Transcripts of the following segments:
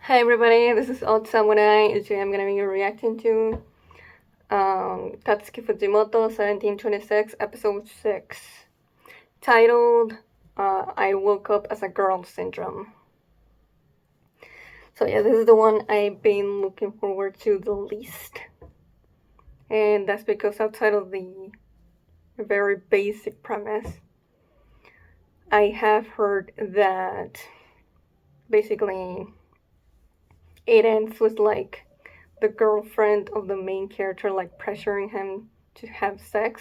Hi everybody, this is Old Samurai. Today I'm gonna be reacting to Tatsuki Fujimoto 1726 episode 6, titled I Woke Up as a Girl Syndrome. So yeah, this is the one I've been looking forward to the least. And that's because outside of the very basic premise, I have heard that basically it ends with like the girlfriend of the main character like pressuring him to have sex,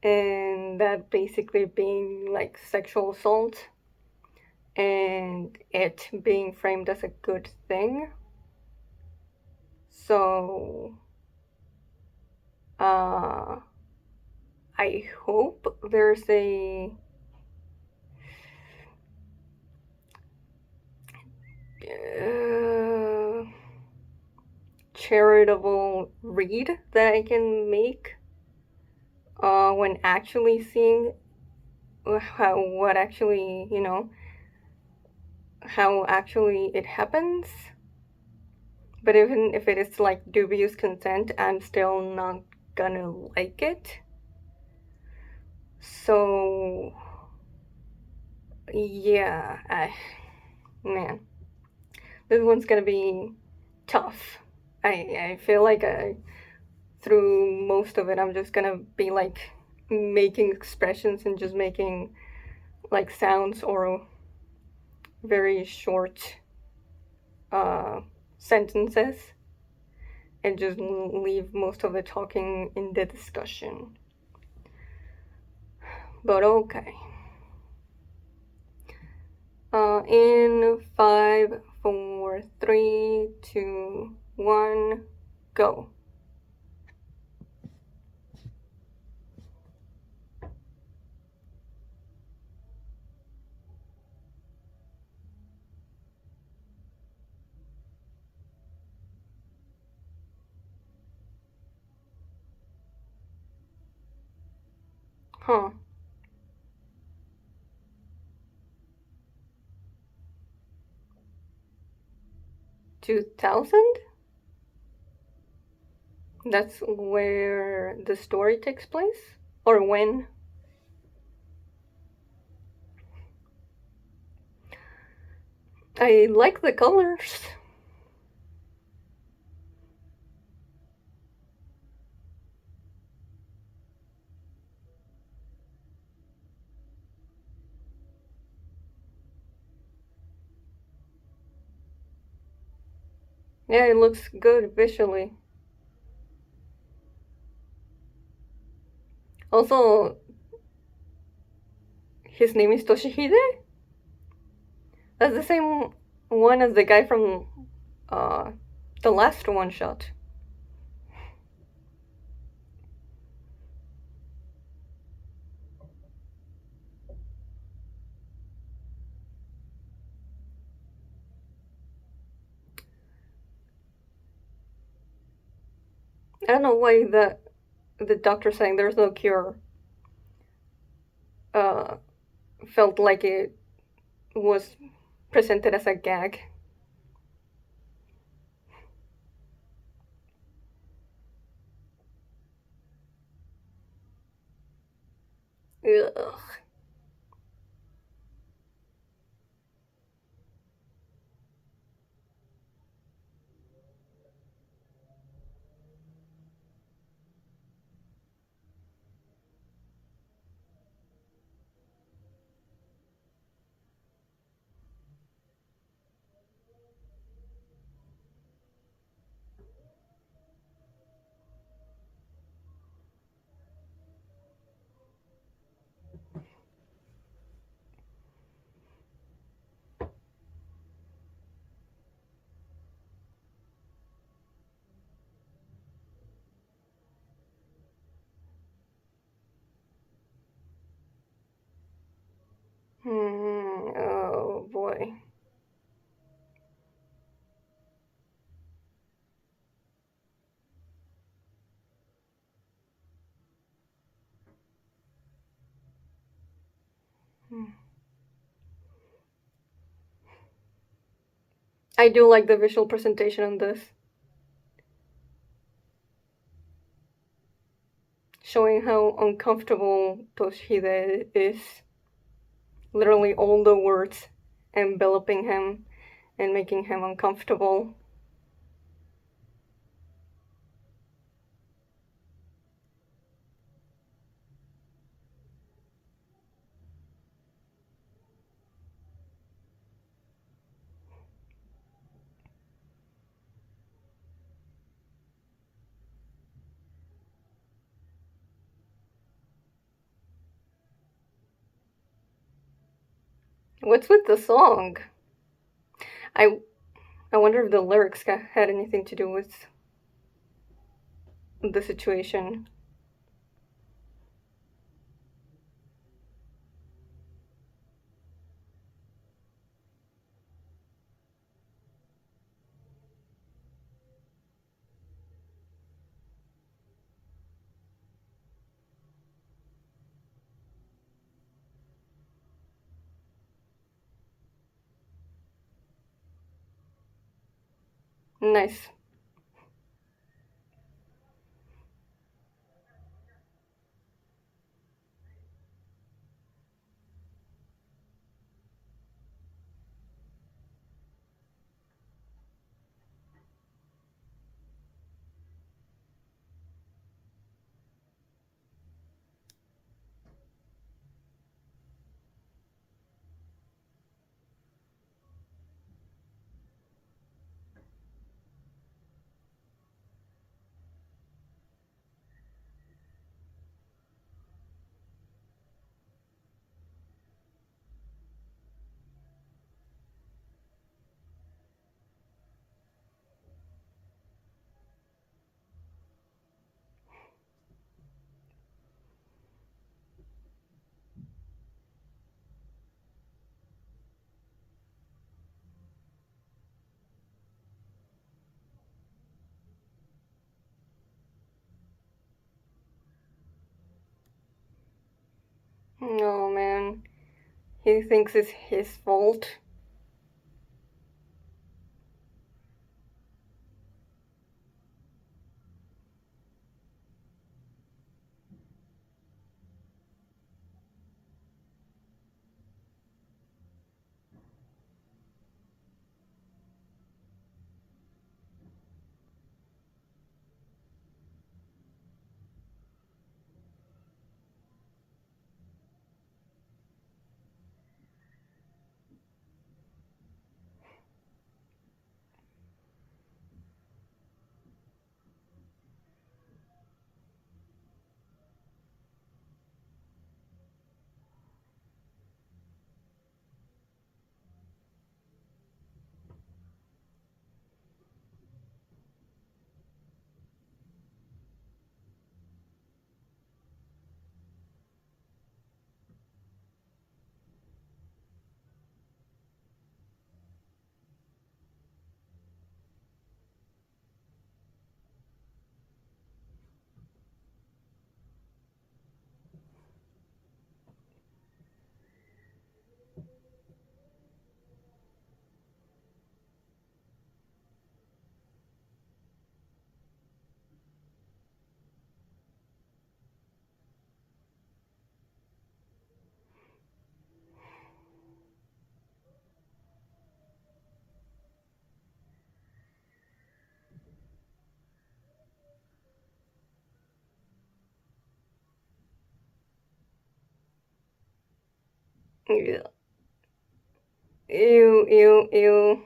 and that basically being like sexual assault and it being framed as a good thing. So uh I hope there's a charitable read that I can make when actually seeing what actually, how actually it happens. But even if it is like dubious consent, I'm still not gonna like it. So, yeah, man, this one's gonna be tough. I feel like through most of it, I'm just gonna be like making expressions and just making like sounds or very short uh, sentences and just leave most of the talking in the discussion. But okay. In 5, 4, 3, 2, 1, go. Huh. 2000? That's where the story takes place? Or when? I like the colors. Yeah, it looks good visually. Also, his name is Toshihide? That's the same one as the guy from uh, the last one shot. I don't know why the doctor saying there's no cure uh, felt like it was presented as a gag. Ugh. Oh boy. I do like the visual presentation on this, showing how uncomfortable Toshihide is. Literally, all the words enveloping him and making him uncomfortable. What's with the song? I I wonder if the lyrics had anything to do with the situation. Nice. Oh man, he thinks it's his fault. Ew, ew, ew, ew.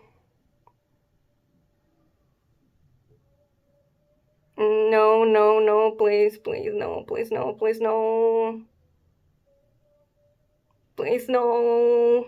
No, no, no, please, please, no, please, no, please, no. Please, no.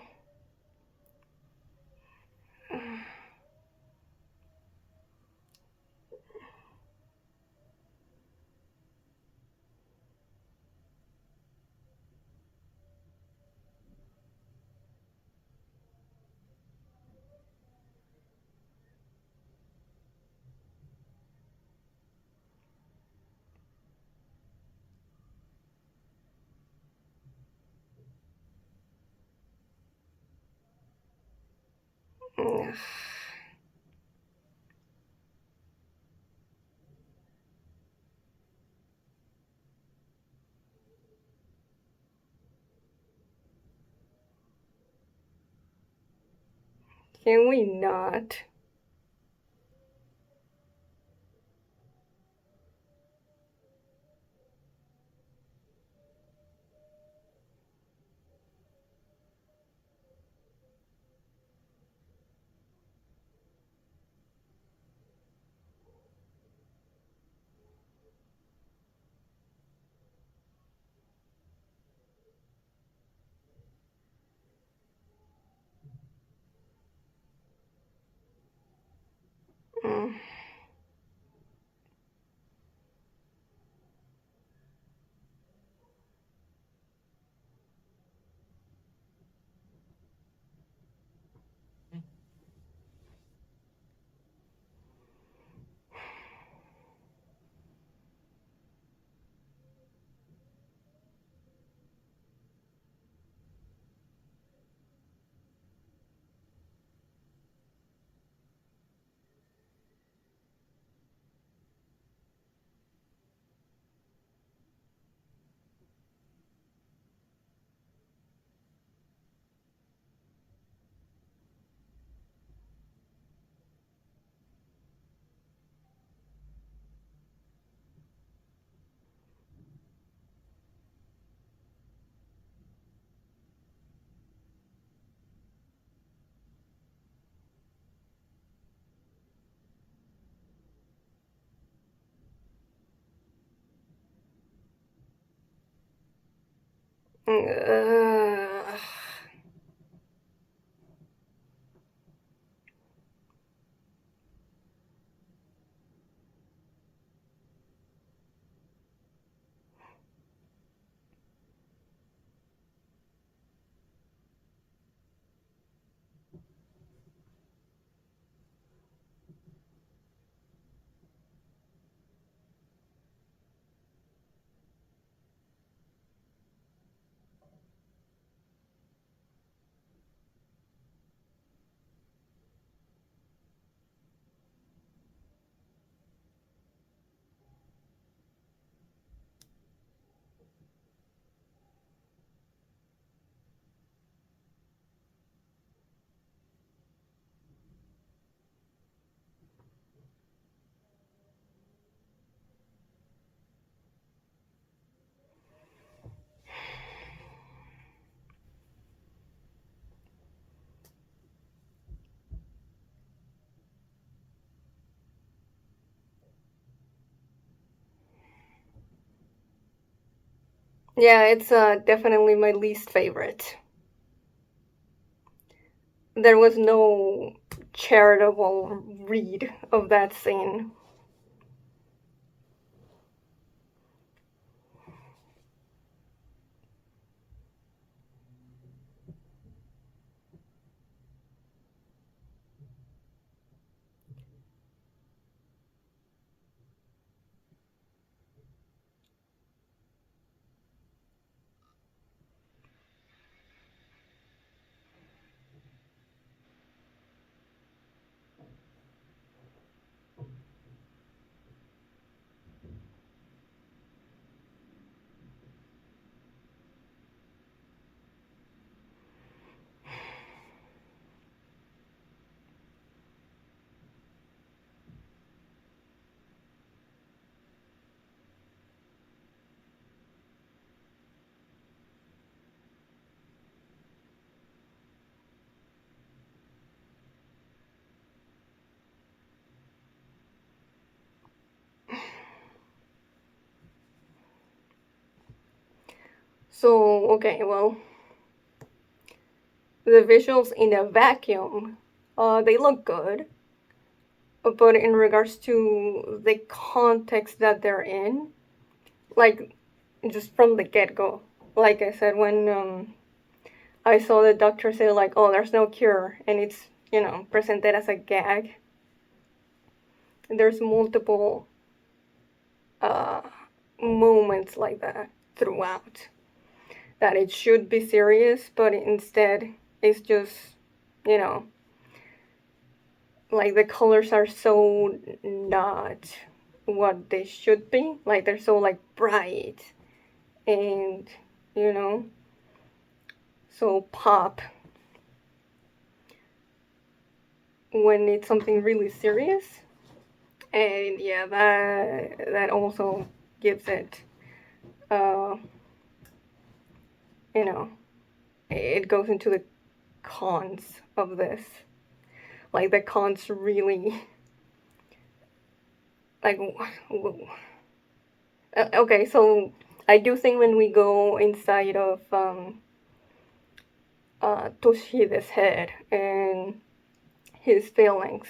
Can we not? Mm. Uh, yeah, it's definitely my least favorite. There was no charitable read of that scene. So, okay, well, the visuals in a vacuum, they look good, but in regards to the context that they're in, like, just from the get go, like I said, when I saw the doctor say, like, oh, there's no cure, and it's, presented as a gag, there's multiple uh, moments like that throughout. That it should be serious, but instead it's just, you know, like the colors are so not what they should be. Like they're so like bright and, you know, so pop. when it's something really serious. And yeah, that also gives it, uh, you know, it goes into the cons of this. Like the cons really, like, okay, so I do think when we go inside of Toshihide's head and his feelings,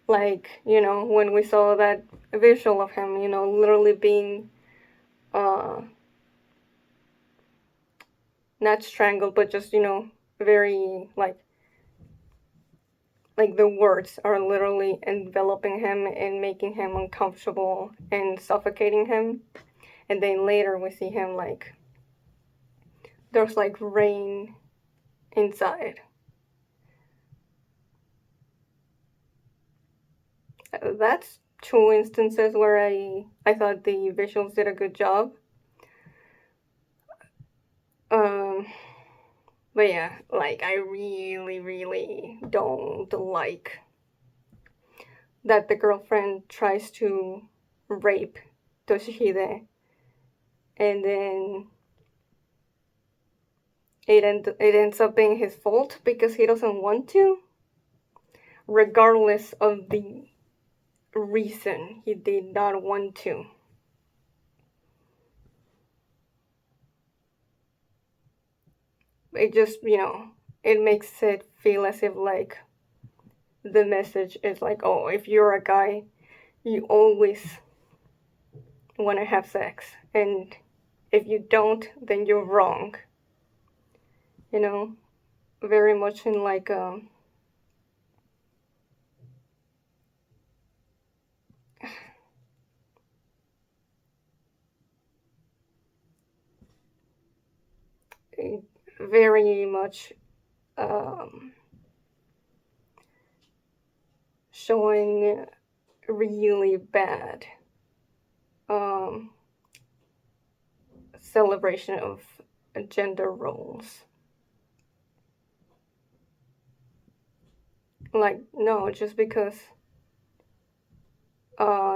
like, when we saw that visual of him, literally being uh, not strangled, but just, very, like the words are literally enveloping him and making him uncomfortable and suffocating him. And then later we see him like there's like rain inside. That's two instances where I thought the visuals did a good job. Um, but yeah, like I really, really don't like that the girlfriend tries to rape Toshihide, and then it ends up being his fault because he doesn't want to, regardless of the reason he did not want to. It just, it makes it feel as if like the message is like, oh, if you're a guy, you always want to have sex, and if you don't, then you're wrong. You know, very much in like very much um, showing really bad um, celebration of gender roles. Like, no, just because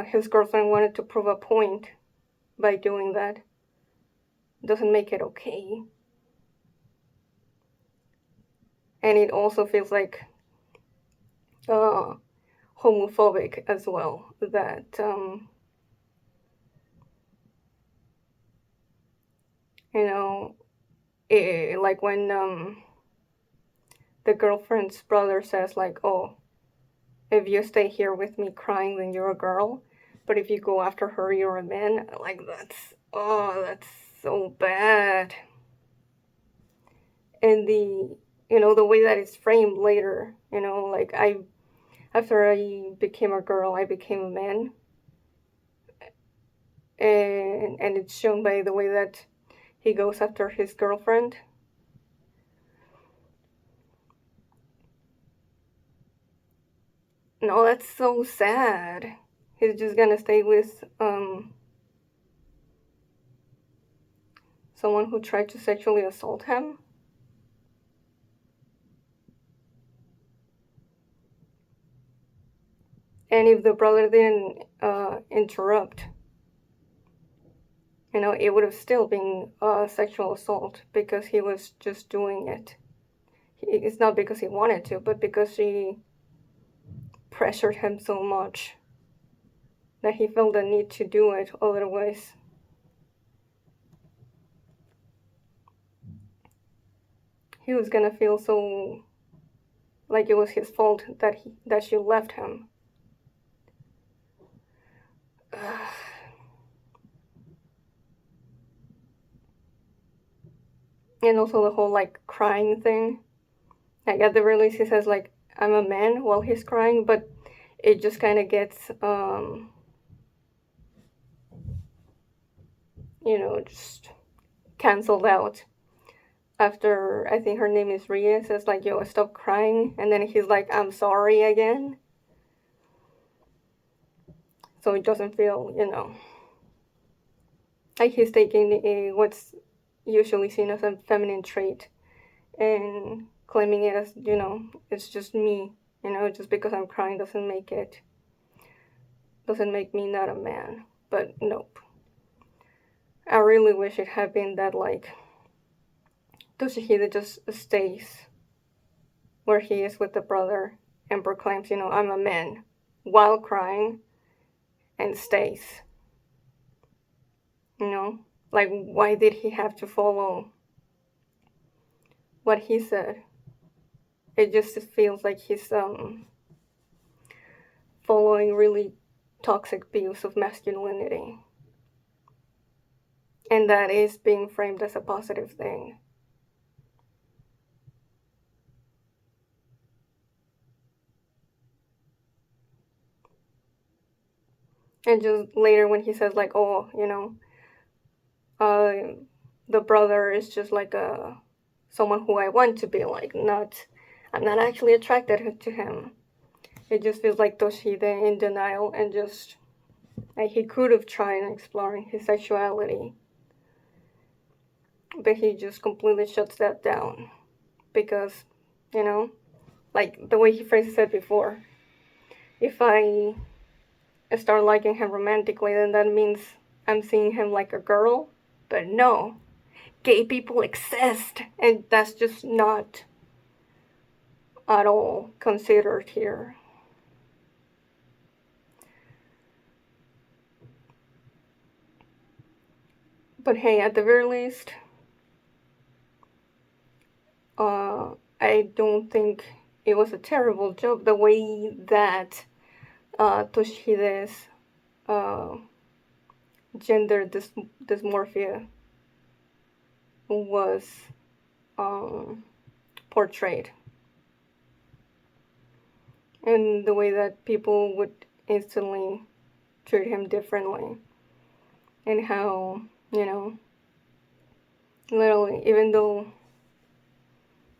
his girlfriend wanted to prove a point by doing that doesn't make it okay. And it also feels like uh, homophobic as well. That, you know, like when the girlfriend's brother says, like, oh, if you stay here with me crying, then you're a girl. But if you go after her, you're a man. Like, that's so bad. And the way that it's framed later, like after I became a girl, I became a man. And it's shown by the way that he goes after his girlfriend. No, that's so sad. He's just gonna stay with someone who tried to sexually assault him. And if the brother didn't interrupt, it would have still been sexual assault because he was just doing it. It's not because he wanted to, but because she pressured him so much that he felt the need to do it. Otherwise, he was gonna feel so like it was his fault that she left him. And also the whole like crying thing. Like at the release, he says like I'm a man while he's crying, but it just kind of gets just canceled out after I think her name is Ria says like yo stop crying, and then he's like I'm sorry again. So it doesn't feel like he's taking what's usually seen as a feminine trait and claiming it as it's just me, You know, just because I'm crying doesn't make me not a man. But nope. I really wish it had been that, like, Toshihide just stays where he is with the brother and proclaims, you know, I'm a man, while crying, and stays. You know, like, why did he have to follow what he said? It just feels like he's following really toxic views of masculinity, and that is being framed as a positive thing. And just later when he says, like, oh, you know, the brother is just like a someone who I want to be like, not, I'm not actually attracted to him. It just feels like Toshihide in denial, and just like he could have tried exploring his sexuality, but he just completely shuts that down because, you know, like the way he phrases it before, if I start liking him romantically, then that means I'm seeing him like a girl. But no, gay people exist, and that's just not at all considered here. But hey, at the very least, I don't think it was a terrible job. The way that Toshihide's uh, gender dysmorphia was um, portrayed, and the way that people would instantly treat him differently, and how, you know, literally, even though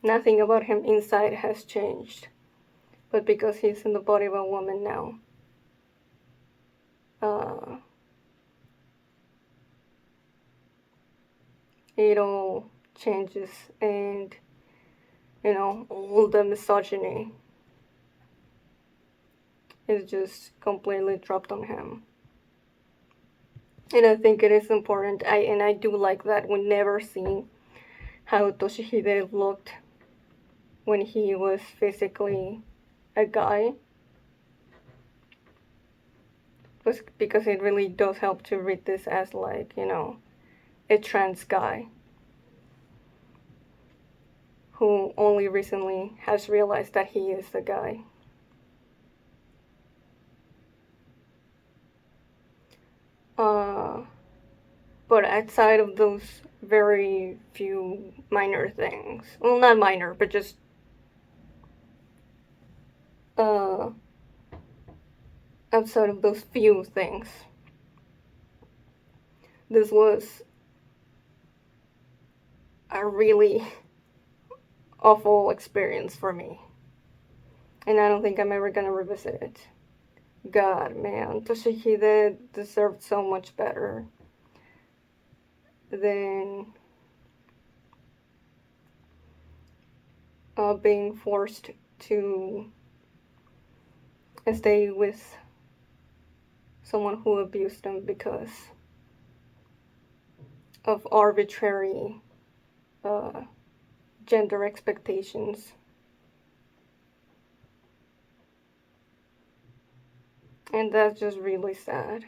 nothing about him inside has changed, but because he's in the body of a woman now, uh, it all changes, and, you know, all the misogyny is just completely dropped on him. And I think it is important. I do like that we never see how Toshihide looked when he was physically a guy, was because it really does help to read this as, like, you know, a trans guy who only recently has realized that he is a guy. Uh, but outside of those very few minor things, well, not minor, but just uh, outside of those few things, this was a really awful experience for me. And I don't think I'm ever gonna revisit it. God, man, Toshihide deserved so much better than being forced to stay with someone who abused him because of arbitrary uh, gender expectations. And that's just really sad.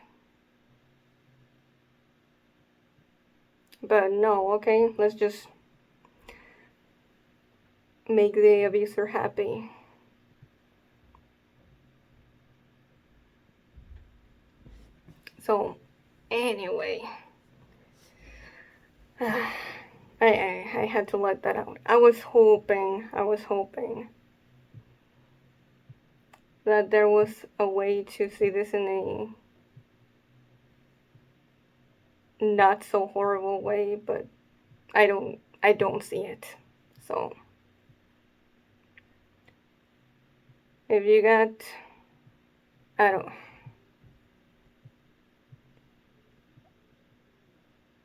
But no, okay, let's just make the abuser happy. So, anyway, I had to let that out. I was hoping that there was a way to see this in a not so horrible way, but I don't see it. So, if you got, I don't,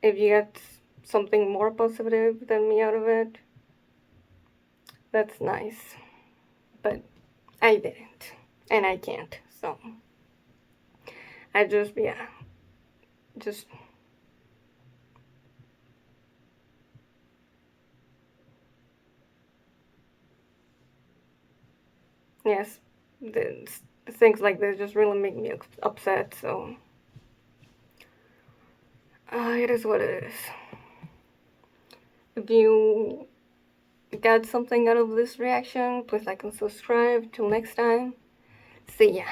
if you got something more positive than me out of it, that's nice. But I didn't, and I can't. So I just, yeah, just, yes, the, things like this just really make me upset. So it is what it is. If you got something out of this reaction, please like and subscribe. Till next time, see ya.